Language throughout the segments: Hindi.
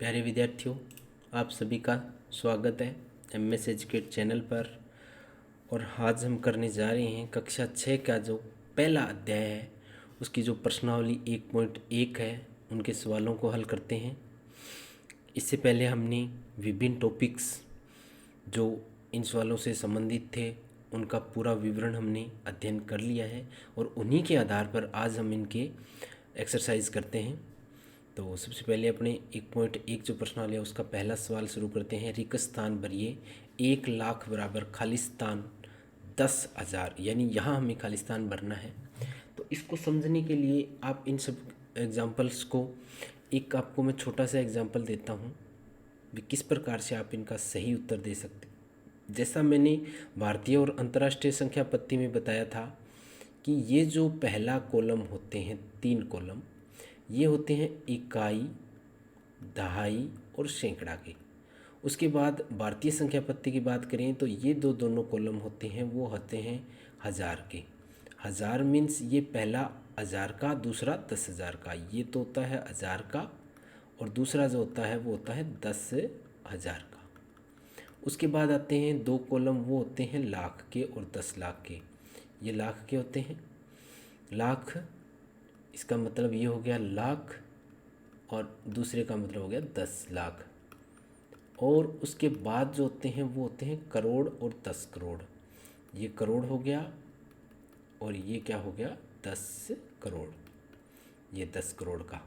प्यारे विद्यार्थियों, आप सभी का स्वागत है एमएस एजुकेट चैनल पर। और आज हम करने जा रहे हैं कक्षा 6 का जो पहला अध्याय है उसकी जो प्रश्नावली 1.1 है उनके सवालों को हल करते हैं। इससे पहले हमने विभिन्न टॉपिक्स जो इन सवालों से संबंधित थे उनका पूरा विवरण हमने अध्ययन कर लिया है और उन्हीं के आधार पर आज हम इनके एक्सरसाइज करते हैं। तो सबसे पहले अपने 1.1 जो प्रश्नावली है उसका पहला सवाल शुरू करते हैं। रिक्त स्थान भरिए 1,00,000 बराबर खाली स्थान 10,000, यानी यहाँ हमें खाली स्थान भरना है। तो इसको समझने के लिए आप इन सब एग्जाम्पल्स को, एक आपको मैं छोटा सा एग्जाम्पल देता हूँ भी किस प्रकार से आप इनका सही उत्तर दे सकते। जैसा मैंने भारतीय और अंतर्राष्ट्रीय संख्या पत्ती में बताया था कि ये जो पहला कॉलम होते हैं, 3 कॉलम, ये होते हैं इकाई, दहाई और सैकड़ा के। उसके बाद भारतीय संख्या पत्ती की बात करें तो ये दोनों कॉलम होते हैं वो होते हैं हज़ार के। हज़ार मीन्स ये पहला 1000 का, दूसरा 10,000 का। ये तो होता है 1000 का और दूसरा जो होता है वो होता है 10,000 का। उसके बाद आते हैं 2 कॉलम, वो होते हैं लाख के और 10 लाख के। ये लाख के होते हैं। लाख, इसका मतलब ये हो गया लाख और दूसरे का मतलब हो गया 10 लाख। और उसके बाद जो होते हैं वो होते हैं करोड़ और 10 करोड़। ये करोड़ हो गया और ये क्या हो गया 10 करोड़। ये 10 करोड़ का।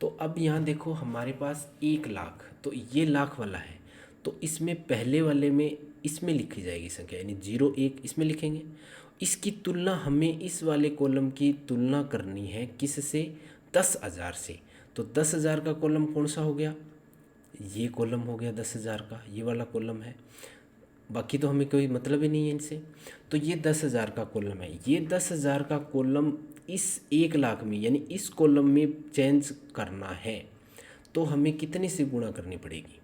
तो अब यहाँ देखो हमारे पास 1,00,000, तो ये लाख वाला है तो इसमें पहले वाले में इसमें लिखी जाएगी संख्या, यानी 01 इसमें लिखेंगे। इसकी तुलना हमें इस वाले कॉलम की तुलना करनी है किससे, 10,000 से। तो 10,000 का कॉलम कौन सा हो गया, ये कॉलम हो गया 10,000 का, ये वाला कॉलम है। बाकी तो हमें कोई मतलब ही नहीं है इनसे। तो ये 10,000 का कॉलम है। ये 10,000 का कॉलम इस 1,00,000 में यानी इस कॉलम में चेंज करना है तो हमें कितने से गुणा करनी पड़ेगी।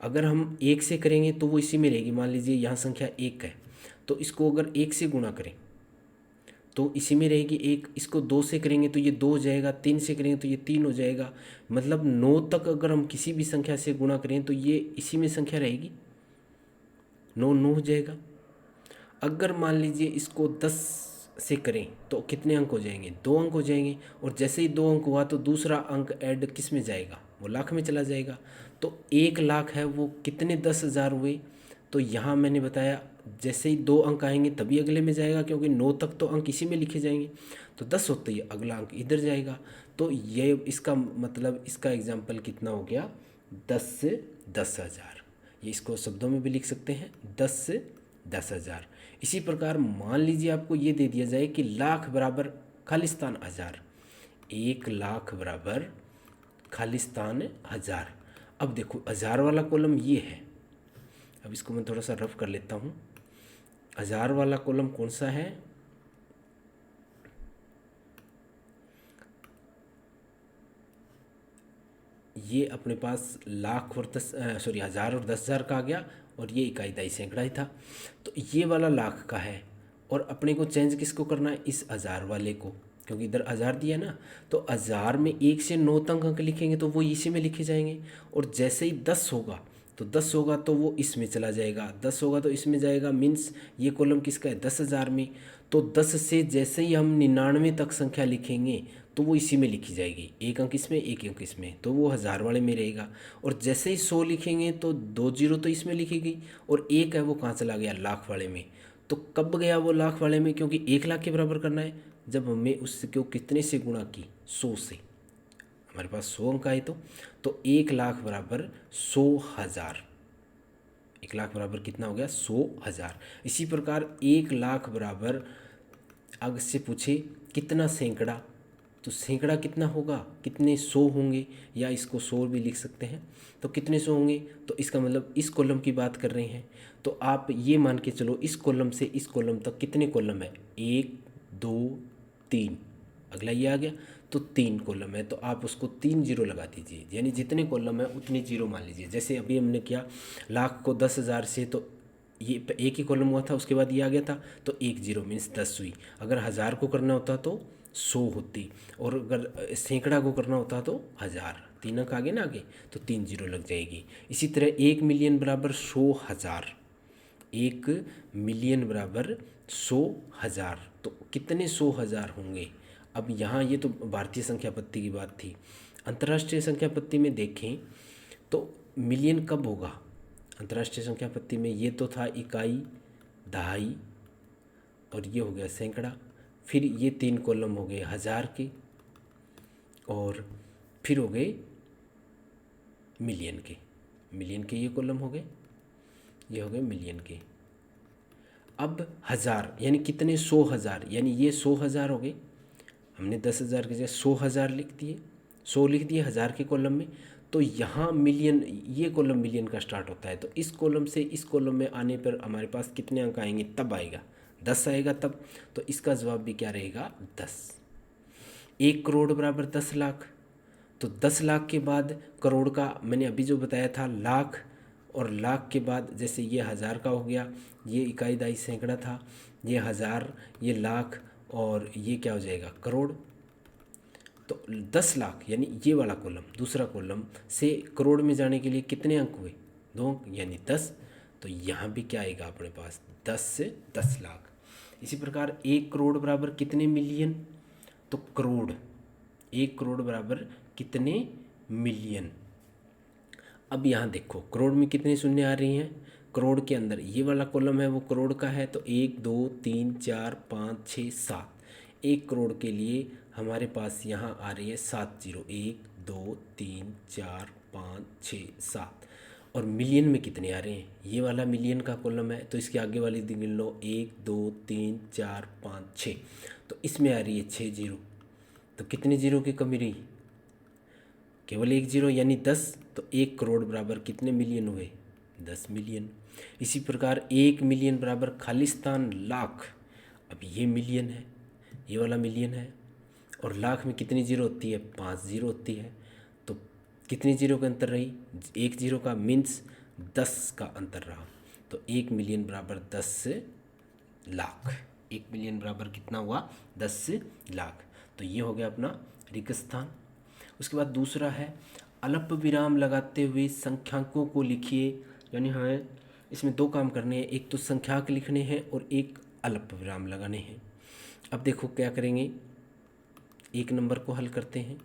अगर हम 1 से करेंगे तो वो इसी में रहेगी। मान लीजिए यहाँ संख्या 1 है तो इसको अगर 1 से गुणा करें तो इसी में रहेगी 1। इसको 2 से करेंगे तो ये 2 हो जाएगा, 3 से करेंगे तो ये 3 हो जाएगा। मतलब 9 तक अगर हम किसी भी संख्या से गुणा करें तो ये इसी में संख्या रहेगी, 9 9 हो जाएगा। अगर मान लीजिए इसको 10 से करें तो कितने अंक हो जाएंगे, 2 अंक हो जाएंगे। और जैसे ही 2 अंक हुआ तो दूसरा अंक ऐड किस में जाएगा, वो लाख में चला जाएगा। तो 1,00,000 है वो कितने 10,000 हुए। तो यहाँ मैंने बताया जैसे ही 2 अंक आएंगे तभी अगले में जाएगा, क्योंकि 9 तक तो अंक इसी में लिखे जाएंगे। तो 10 होते ही अगला अंक इधर जाएगा। तो ये इसका मतलब इसका एग्जाम्पल कितना हो गया, 10 से 10,000। ये इसको शब्दों में भी लिख सकते हैं, 10 से 10,000। इसी प्रकार मान लीजिए आपको ये दे दिया जाए कि लाख बराबर खालिस्तान 1000, 1,00,000 बराबर खालिस्तान 1000। अब देखो 1000 वाला कॉलम ये है। अब इसको मैं थोड़ा सा रफ कर लेता हूँ। 1000 वाला कॉलम कौन सा है, ये अपने पास लाख और 1000 और 10,000 का आ गया और ये इकाई दहाई सैकड़ा ही था। तो ये वाला लाख का है और अपने को चेंज किसको करना है, इस 1000 वाले को, क्योंकि इधर 1000 दिया ना। तो 1000 में 1 से 9 तक अंक लिखेंगे तो वो इसी में लिखे जाएंगे। और जैसे ही 10 होगा तो 10 होगा तो वो इसमें चला जाएगा, 10 होगा तो इसमें जाएगा। मीन्स ये कॉलम किसका है, 10,000 में। तो 10 से जैसे ही हम 99 तक संख्या लिखेंगे तो वो इसी में लिखी जाएगी, एक अंक इसमें एक अंक इसमें, तो वो 1000 वाले में रहेगा। और जैसे ही 100 लिखेंगे तो 2 जीरो तो इसमें लिखेगी और एक है वो कहाँ चला गया, लाख वाले में। तो कब गया वो लाख वाले में, क्योंकि 1,00,000 के बराबर करना है। जब हमने उसको कितने से गुणा की, 100 से, हमारे पास 100 अंक आए तो 1,00,000 बराबर 100,000। 1,00,000 बराबर कितना हो गया, 100,000। इसी प्रकार 1,00,000 बराबर अगर से पूछे कितना सैकड़ा, तो सैकड़ा कितना होगा, कितने 100 होंगे, या इसको 100 भी लिख सकते हैं। तो कितने 100 होंगे, तो इसका मतलब इस कॉलम की बात कर रहे हैं। तो आप ये मान के चलो इस कॉलम से इस कॉलम तक कितने कॉलम है, 1 2 3, अगला ये आ गया तो 3 कॉलम है। तो आप उसको 3 जीरो लगा दीजिए, यानी जितने कॉलम है उतने जीरो मान लीजिए। जैसे अभी हमने किया लाख को 10,000 से, तो ये एक ही कॉलम हुआ था, उसके बाद ये आ गया था तो 1 जीरो मीन्स 10 हुई। अगर 1000 को करना होता तो 100 होती, और अगर सैकड़ा को करना होता तो 1000। 3 अंक आगे ना आगे, तो 3 जीरो लग जाएगी। इसी तरह 1 मिलियन बराबर 100,000, 1 मिलियन बराबर 100,000, तो कितने 100,000 होंगे। अब यहाँ ये तो भारतीय संख्या पत्ती की बात थी। अंतर्राष्ट्रीय संख्या पत्ती में देखें तो मिलियन कब होगा। अंतर्राष्ट्रीय संख्या पत्ती में ये तो था इकाई, दहाई और ये हो गया सैकड़ा, फिर ये 3 कॉलम हो गए हज़ार के और फिर हो गए मिलियन के। मिलियन के ये कॉलम हो गए, ये हो गए मिलियन के। अब हज़ार यानी कितने 100,000, यानी ये 100,000 हो गए। हमने 10,000 की जगह 100,000 लिख दिए, 100 लिख दिए हज़ार के कॉलम में। तो यहाँ मिलियन, ये कॉलम मिलियन का स्टार्ट होता है, तो इस कॉलम से इस कॉलम में आने पर हमारे पास कितने अंक आएंगे, तब आएगा 10 आएगा तब। तो इसका जवाब भी क्या रहेगा, 10। 1 करोड़ बराबर 10 लाख, तो 10 लाख के बाद करोड़ का मैंने अभी जो बताया था लाख, और लाख के बाद जैसे ये हज़ार का हो गया, ये इकाई दहाई सैकड़ा था, ये हज़ार, ये लाख और ये क्या हो जाएगा करोड़। तो 10 लाख यानी ये वाला कॉलम, दूसरा कॉलम से करोड़ में जाने के लिए कितने अंक हुए, 2 अंक यानी 10। तो यहाँ भी क्या आएगा अपने पास 10 से 10 लाख। इसी प्रकार 1 करोड़ बराबर कितने मिलियन, तो करोड़, 1 करोड़ बराबर कितने मिलियन। अब यहाँ देखो करोड़ में कितने शून्य आ रही हैं, करोड़ के अंदर ये वाला कॉलम है वो करोड़ का है, तो 1 2 3 4 5 6 7। 1 करोड़ के लिए हमारे पास यहाँ आ रही है 7 जीरो, 1 2 3 4 5 6 7। और मिलियन में कितने आ रहे हैं, ये वाला मिलियन का कॉलम है, तो इसके आगे वाली गिन लो 1 2 3 4 5 6, तो इसमें आ रही है 6 जीरो। तो कितने जीरो की कमी रही, केवल 1 जीरो यानी 10। तो 1 करोड़ बराबर कितने मिलियन हुए, 10 मिलियन। इसी प्रकार 1 मिलियन बराबर खालिस्तान लाख, अब ये मिलियन है, ये वाला मिलियन है, और लाख में कितनी जीरो होती है, 5 जीरो होती है। तो कितनी जीरो का अंतर रही, 1 जीरो का, मीन्स 10 का अंतर रहा। तो 1 मिलियन बराबर 10 लाख, 1 मिलियन बराबर कितना हुआ, 10 लाख। तो ये हो गया अपना रिक्त स्थान। उसके बाद दूसरा है अल्प विराम लगाते हुए संख्यांकों को लिखिए, यानी हमें इसमें 2 काम करने हैं, एक तो संख्याक लिखने हैं और एक अल्प विराम लगाने हैं। अब देखो क्या करेंगे, 1 नंबर को हल करते हैं।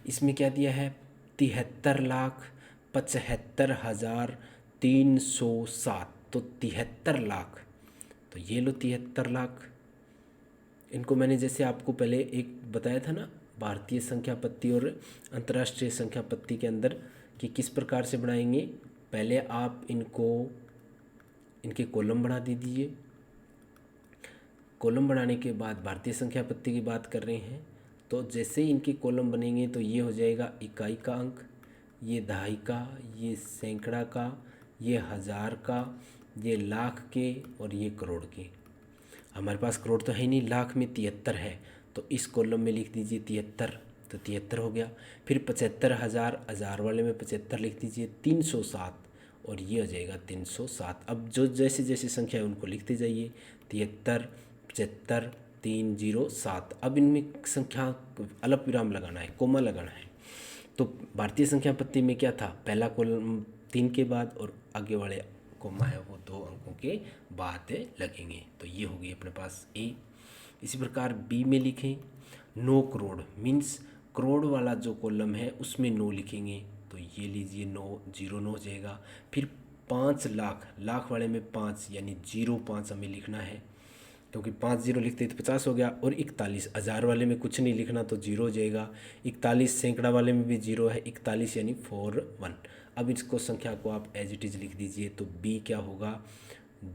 इसमें क्या दिया है, 73,75,307, तो 73 लाख, तो ये लो 73 लाख। इनको मैंने जैसे आपको पहले एक बताया था ना, भारतीय संख्या पत्ती और अंतर्राष्ट्रीय संख्या पत्ती के अंदर कि किस प्रकार से बनाएंगे। पहले आप इनको, इनके कॉलम बना दीजिए, कॉलम बनाने के बाद भारतीय संख्या पत्ती की बात कर रहे हैं, तो जैसे ही इनके कॉलम बनेंगे तो ये हो जाएगा इकाई का अंक, ये दहाई का, ये सैकड़ा का, ये हज़ार का, ये लाख के और ये करोड़ के। हमारे पास करोड़ तो है नहीं, लाख में 73 है, तो इस कॉलम में लिख दीजिए 73, तो 73 हो गया। फिर 75,000, हज़ार वाले में 75 लिख दीजिए, 307, और ये हो जाएगा 307। अब जो जैसे जैसे संख्या है उनको लिखते जाइए, 73 75 307। अब इनमें संख्या अल्प विराम लगाना है, कोमा लगाना है। तो भारतीय संख्या पत्ती में क्या था, पहला कॉलम 3 के बाद और आगे वाले कोमा है वो 2 अंकों के बाद लगेंगे। तो ये होगी अपने पास ए। इसी प्रकार बी में लिखें 9 करोड़, मीन्स करोड़ वाला जो कॉलम है उसमें 9 लिखेंगे, तो ये लीजिए 9 जीरो 9 हो जाएगा। फिर 5 लाख, लाख वाले में 5 यानी 05 हमें लिखना है, क्योंकि 5 जीरो लिखते तो 50 हो गया। और 41, हज़ार वाले में कुछ नहीं लिखना तो 0 हो जाएगा। 41 सैकड़ा वाले में भी 0 है, 41 यानी 41। अब इसको संख्या को आप एज इट इज़ लिख दीजिए, तो बी क्या होगा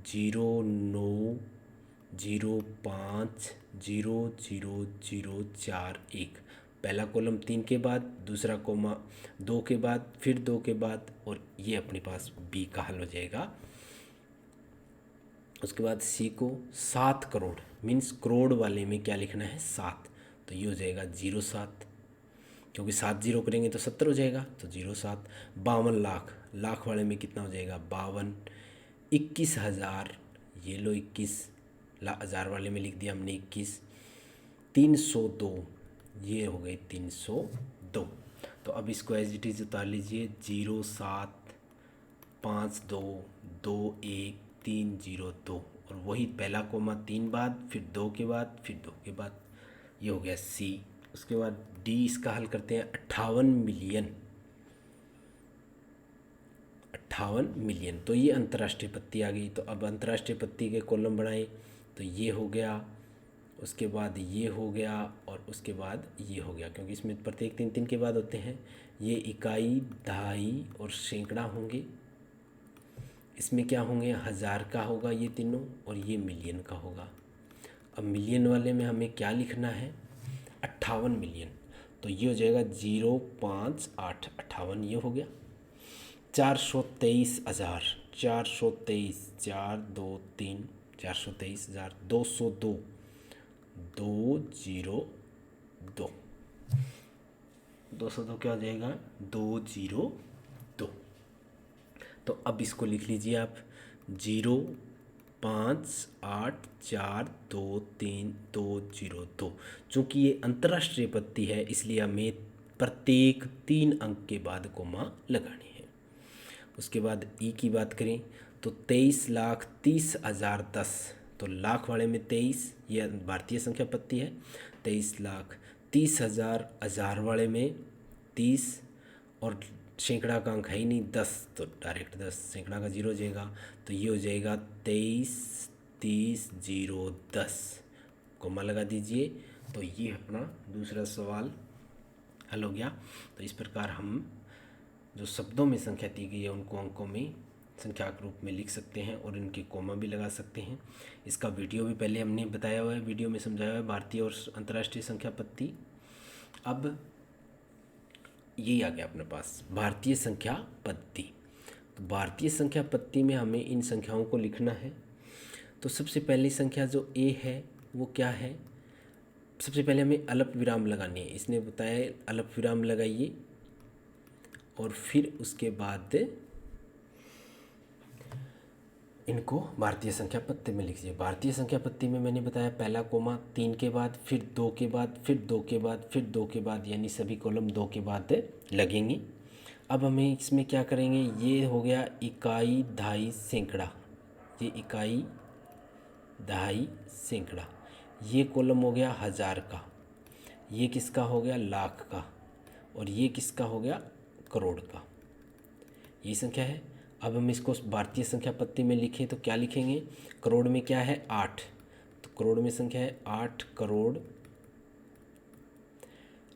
09050004 1। पहला कॉलम 3 के बाद, दूसरा कोमा 2 के बाद, फिर 2 के बाद, और ये अपने पास बी का हल हो जाएगा। उसके बाद सी को 7 करोड़, मीन्स करोड़ वाले में क्या लिखना है 7, तो ये हो जाएगा 07, क्योंकि 7 जीरो करेंगे तो 70 हो जाएगा, तो 07। 52 लाख, लाख वाले में कितना हो जाएगा 52। 21,000, ये लो 21, हज़ार वाले में लिख दिया हमने 21। 302, ये हो गई 302। तो अब इसको एज इट इज़ उतार लीजिए, 07522130 और वही पहला कोमा 3 बाद, फिर 2 के बाद, फिर 2 के बाद, ये हो गया सी। उसके बाद डी इसका हल करते हैं, 58 मिलियन, तो ये अंतर्राष्ट्रीय पत्ती आ गई। तो अब अंतर्राष्ट्रीय पत्ती के कॉलम बनाए, तो ये हो गया, उसके बाद ये हो गया और उसके बाद ये हो गया, क्योंकि इसमें प्रत्येक 3 3 के बाद होते हैं। ये इकाई, दहाई और सैकड़ा होंगे। इसमें क्या होंगे, हज़ार का होगा ये तीनों, और ये मिलियन का होगा। अब मिलियन वाले में हमें क्या लिखना है, 58 मिलियन, तो ये हो जाएगा 058, 58 ये हो गया। 423,000, 423, 423, 423,000, 202, 202, 202 क्या हो जाएगा, 202। तो अब इसको लिख लीजिए आप, 058423202। चूँकि ये अंतर्राष्ट्रीय पत्ती है, इसलिए हमें प्रत्येक 3 अंक के बाद कोमा लगानी है। उसके बाद ई की बात करें तो 23,30,010, तो लाख वाले में 23, ये भारतीय संख्या पत्ती है, 23,30,000, हज़ार वाले में 30, और सैकड़ा का अंक है ही नहीं 10, तो डायरेक्ट 10, सैकड़ा का 0 हो जाएगा, तो ये हो जाएगा 23, 30, 0, 10, कोमा लगा दीजिए। तो ये अपना दूसरा सवाल हल हो गया। तो इस प्रकार हम जो शब्दों में संख्या दी गई है उनको अंकों में संख्याक रूप में लिख सकते हैं और इनके कोमा भी लगा सकते हैं। इसका वीडियो भी पहले हमने बताया हुआ है, वीडियो में समझाया हुआ है, भारतीय और अंतर्राष्ट्रीय संख्या पत्ती। अब यही आ गया अपने पास भारतीय संख्या पत्ती। तो भारतीय संख्या पत्ती में हमें इन संख्याओं को लिखना है। तो सबसे पहली संख्या जो ए है वो क्या है, सबसे पहले हमें अल्प विराम लगानी है। इसने बताया अल्प विराम लगाइए और फिर उसके बाद इनको भारतीय संख्या पत्ती में लिखिए। भारतीय संख्या पत्ती में मैंने बताया पहला कोमा 3 के बाद, फिर 2 के बाद, फिर 2 के बाद, फिर 2 के बाद, यानी सभी कॉलम 2 के बाद लगेंगे। अब हमें इसमें क्या करेंगे, ये हो गया इकाई, दहाई, सैकड़ा, ये इकाई, दहाई, सैकड़ा, ये कॉलम हो गया हज़ार का, ये किसका हो गया, लाख का, और ये किसका हो गया, करोड़ का। ये संख्या है। अब हम इसको भारतीय संख्या पत्ती में लिखें तो क्या लिखेंगे, करोड़ में क्या है, 8, तो करोड़ में संख्या है 8 करोड़।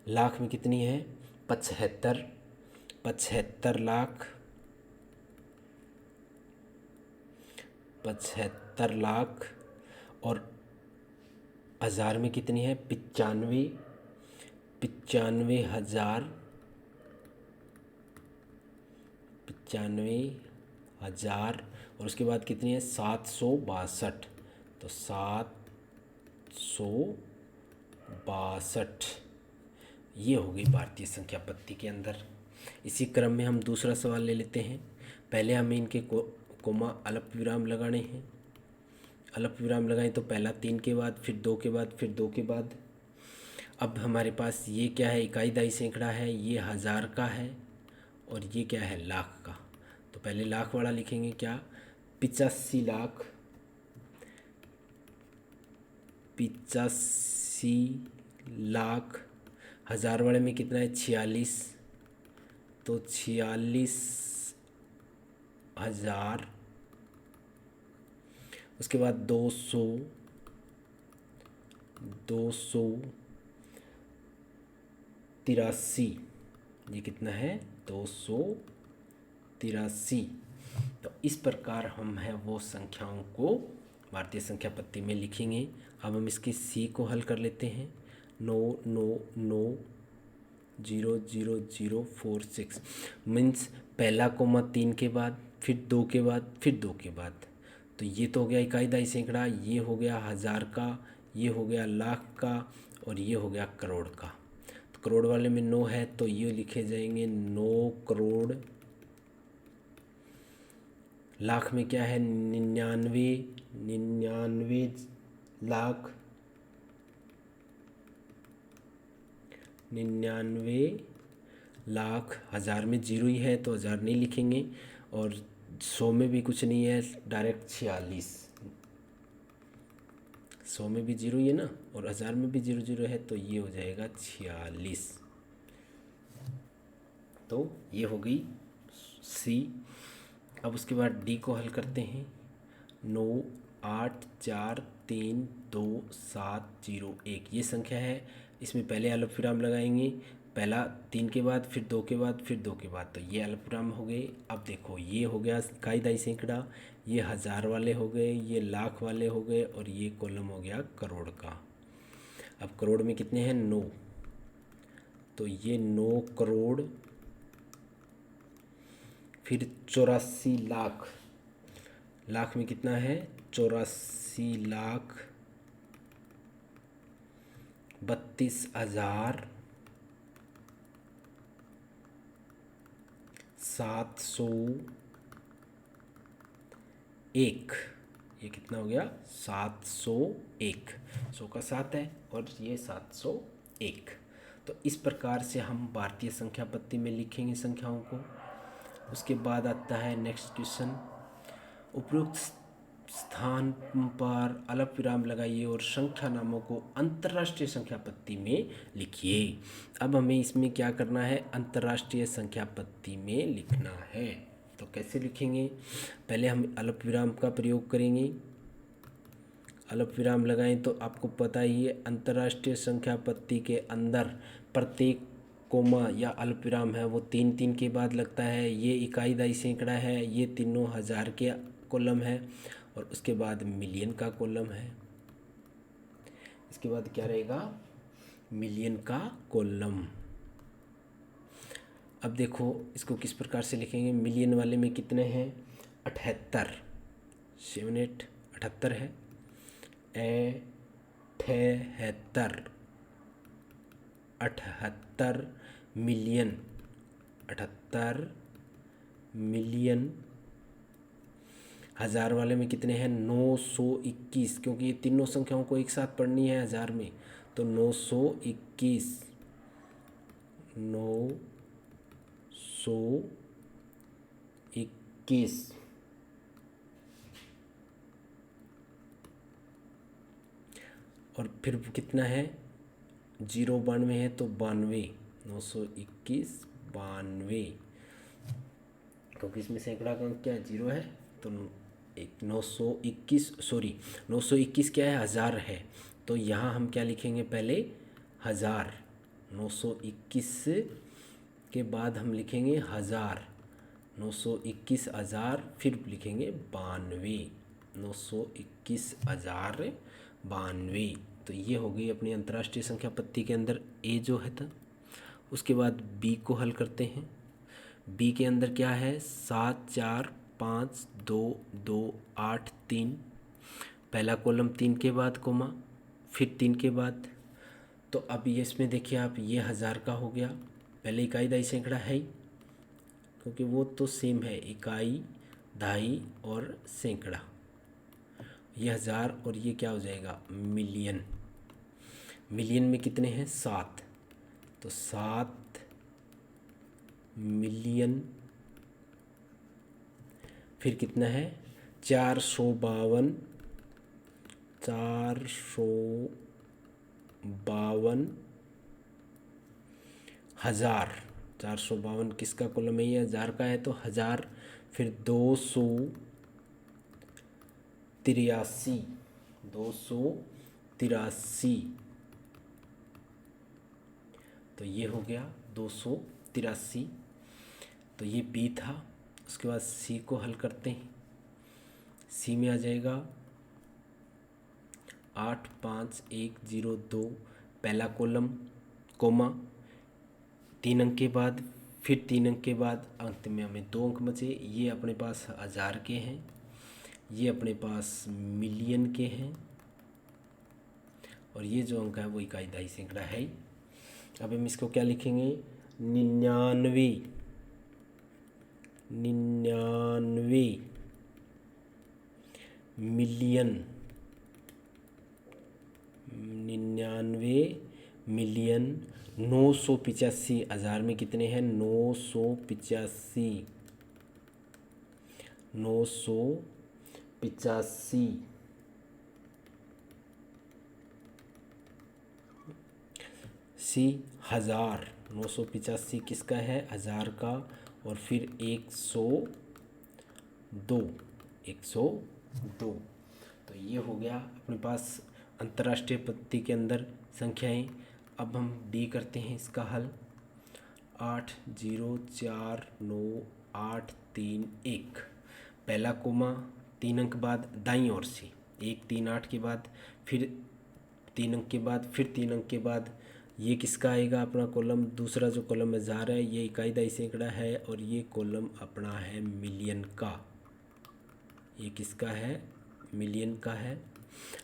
लाख में कितनी है, 75, 75 लाख, 75 लाख। और हज़ार में कितनी है, 95, 95,000, 95,000। और उसके बाद कितनी है, 762, तो 762, ये हो गई भारतीय संख्या पत्ती के अंदर। इसी क्रम में हम दूसरा सवाल ले लेते हैं। पहले हमें इनके कोमा अल्प विराम लगाने हैं। अल्प विराम लगाएं तो पहला 3 के बाद, फिर 2 के बाद, फिर 2 के बाद। अब हमारे पास ये क्या है, इकाई, दहाई, सैकड़ा है, ये हज़ार का है, और ये क्या है, लाख का। तो पहले लाख वाला लिखेंगे क्या, 85 लाख, 85 लाख। हज़ार वाले में कितना है, 46, तो 46,000। उसके बाद 200, 283, ये कितना है, 283। तो इस प्रकार हम है वो संख्याओं को भारतीय संख्या पत्ती में लिखेंगे। अब हम इसके सी को हल कर लेते हैं। 999900046 मीन्स पहला कोमा 3 के बाद, फिर 2 के बाद, फिर 2 के बाद। तो ये तो हो गया इकाई, दहाई, सैकड़ा, ये हो गया हज़ार का, ये हो गया लाख का, और ये हो गया करोड़ का। तो करोड़ वाले में 9 है, तो ये लिखे जाएंगे 9 करोड़। लाख में क्या है, 99, 99 लाख, 99 लाख, हज़ार में जीरो ही है तो हज़ार नहीं लिखेंगे, और 100 में भी कुछ नहीं है, डायरेक्ट 46। 100 में भी जीरो ही है ना, और हज़ार में भी जीरो जीरो है, तो ये हो जाएगा 46। तो ये हो गई सी। अब उसके बाद डी को हल करते हैं। 9 8 4 3 2 7 0 1 ये संख्या है। इसमें पहले अल्पविराम लगाएंगे, पहला 3 के बाद, फिर 2 के बाद, फिर 2 के बाद, तो ये अल्पविराम हो गए। अब देखो ये हो गया इकाई दहाई सैकड़ा, ये हज़ार वाले हो गए, ये लाख वाले हो गए, और ये कॉलम हो गया करोड़ का। अब करोड़ में कितने हैं? 9, तो ये 9 करोड़, फिर 84 लाख। लाख में कितना है? 84 लाख 32,701। ये कितना हो गया? 701। 100 का 7 है और ये 701। तो इस प्रकार से हम भारतीय संख्या पत्ती में लिखेंगे संख्याओं को। उसके बाद आता है नेक्स्ट क्वेश्चन। उपयुक्त स्थान पर अल्पविराम लगाइए और संख्या नामों को अंतर्राष्ट्रीय संख्या पत्ती में लिखिए। अब हमें इसमें क्या करना है? अंतर्राष्ट्रीय संख्या पत्ती में लिखना है। तो कैसे लिखेंगे? पहले हम अल्पविराम का प्रयोग करेंगे। अल्पविराम लगाएं तो आपको पता ही है, अंतर्राष्ट्रीय संख्या पत्ती के अंदर प्रत्येक कोमा या अल्पविराम है वो 3 के बाद लगता है। ये इकाई दहाई सैकड़ा है, ये तीनों हज़ार के कॉलम है, और उसके बाद मिलियन का कॉलम है। इसके बाद क्या रहेगा? मिलियन का कॉलम। अब देखो इसको किस प्रकार से लिखेंगे। मिलियन वाले में कितने हैं? 78, 7 8 78 है। 78 मिलियन, 78 मिलियन। हज़ार वाले में कितने हैं? 921, क्योंकि ये तीनों संख्याओं को एक साथ पढ़नी है हज़ार में, तो 921, 921। और फिर कितना है? 92 है तो 92, 921 92, क्योंकि इसमें सैकड़ा का अंक क्या है? 0 है, तो 921 सॉरी 921 क्या है? हज़ार है, तो यहाँ हम क्या लिखेंगे? पहले हज़ार। 921 के बाद हम लिखेंगे हज़ार, 921 हज़ार, फिर लिखेंगे 92, 921,092। तो ये हो गई अपनी अंतर्राष्ट्रीय संख्या पत्ती के अंदर ए जो है था। उसके बाद बी को हल करते हैं। बी के अंदर क्या है? 7 4 5 2 2 8 3। पहला कॉलम 3 के बाद कोमा, फिर 3 के बाद। तो अब ये इसमें देखिए आप, ये हज़ार का हो गया। पहले इकाई दहाई सैकड़ा है ही, क्योंकि वो तो सेम है, इकाई दहाई और सैकड़ा। ये हज़ार, और ये क्या हो जाएगा? मिलियन। मिलियन में कितने हैं? 7, तो 7 मिलियन। फिर कितना है? 452, 452 हज़ार। 452 किसका कॉलम है? ये हज़ार का है, तो हज़ार। फिर 283, 283, तो ये हो गया 283। तो ये बी था। उसके बाद सी को हल करते हैं। सी में आ जाएगा 8 5 1 0 2, पहला कॉलम कोमा, 3 अंक के बाद, फिर 3 अंक के बाद, अंत में हमें 2 अंक बचे। ये अपने पास हज़ार के हैं, ये अपने पास मिलियन के हैं, और ये जो अंक है वो इकाई दहाई सैकड़ा है ही। अब हम इसको क्या लिखेंगे? 99, 99 मिलियन, 99 मिलियन 985 हज़ार में कितने हैं? 985, 985 हज़ार। 985 किसका है? हज़ार का। और फिर 102, 102। तो ये हो गया अपने पास अंतर्राष्ट्रीय पद्धति के अंदर संख्याएं। अब हम डी करते हैं इसका हल। 8049831। पहला कोमा 3 अंक बाद दाईं ओर से 138 के बाद फिर 3 अंक के बाद फिर 3 अंक के बाद ये किसका आएगा अपना कॉलम? दूसरा जो कॉलम में जा रहा है ये इकाई दहाई सैकड़ा है और ये कॉलम अपना है मिलियन का। ये किसका है? मिलियन का है।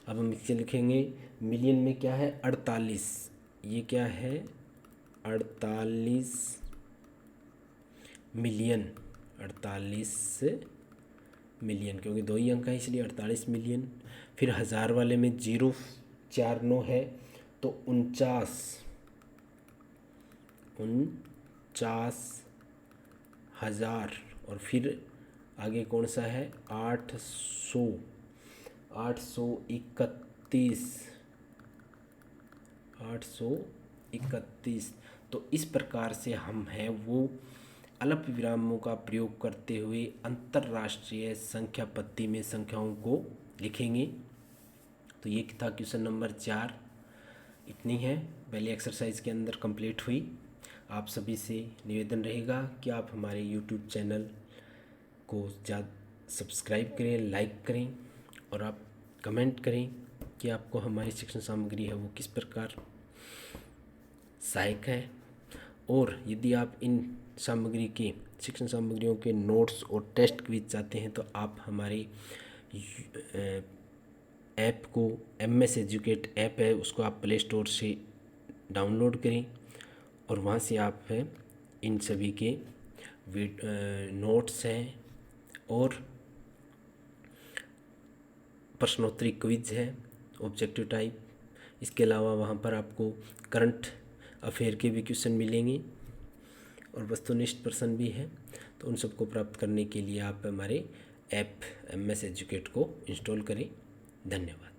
अब हम इससे लिखेंगे मिलियन में क्या है? 48। ये क्या है? 48 मिलियन। 48 मिलियन, क्योंकि 2 ही अंक है इसलिए 48 मिलियन। फिर हज़ार वाले में 049 है तो 49,000। और फिर आगे कौन सा है? 831। तो इस प्रकार से हम हैं वो अल्प विरामों का प्रयोग करते हुए अंतर्राष्ट्रीय संख्या पद्धति में संख्याओं को लिखेंगे। तो ये था क्वेश्चन नंबर 4। इतनी है पहले एक्सरसाइज के अंदर कंप्लीट हुई। आप सभी से निवेदन रहेगा कि आप हमारे यूट्यूब चैनल को सब्सक्राइब करें, लाइक करें और आप कमेंट करें कि आपको हमारी शिक्षण सामग्री है वो किस प्रकार सहायक है। और यदि आप इन सामग्री के शिक्षण सामग्रियों के नोट्स और टेस्ट क्विज चाहते हैं तो आप हमारे ऐप को MS एजुकेट ऐप है उसको आप प्ले स्टोर से डाउनलोड करें और वहाँ से आप इन सभी के नोट्स हैं और प्रश्नोत्तरी क्विज है ऑब्जेक्टिव टाइप। इसके अलावा वहाँ पर आपको करंट अफेयर के भी क्वेश्चन मिलेंगे और वस्तुनिष्ठ प्रश्न भी है। तो उन सबको प्राप्त करने के लिए आप हमारे ऐप MS एजुकेट को इंस्टॉल करें। धन्यवाद।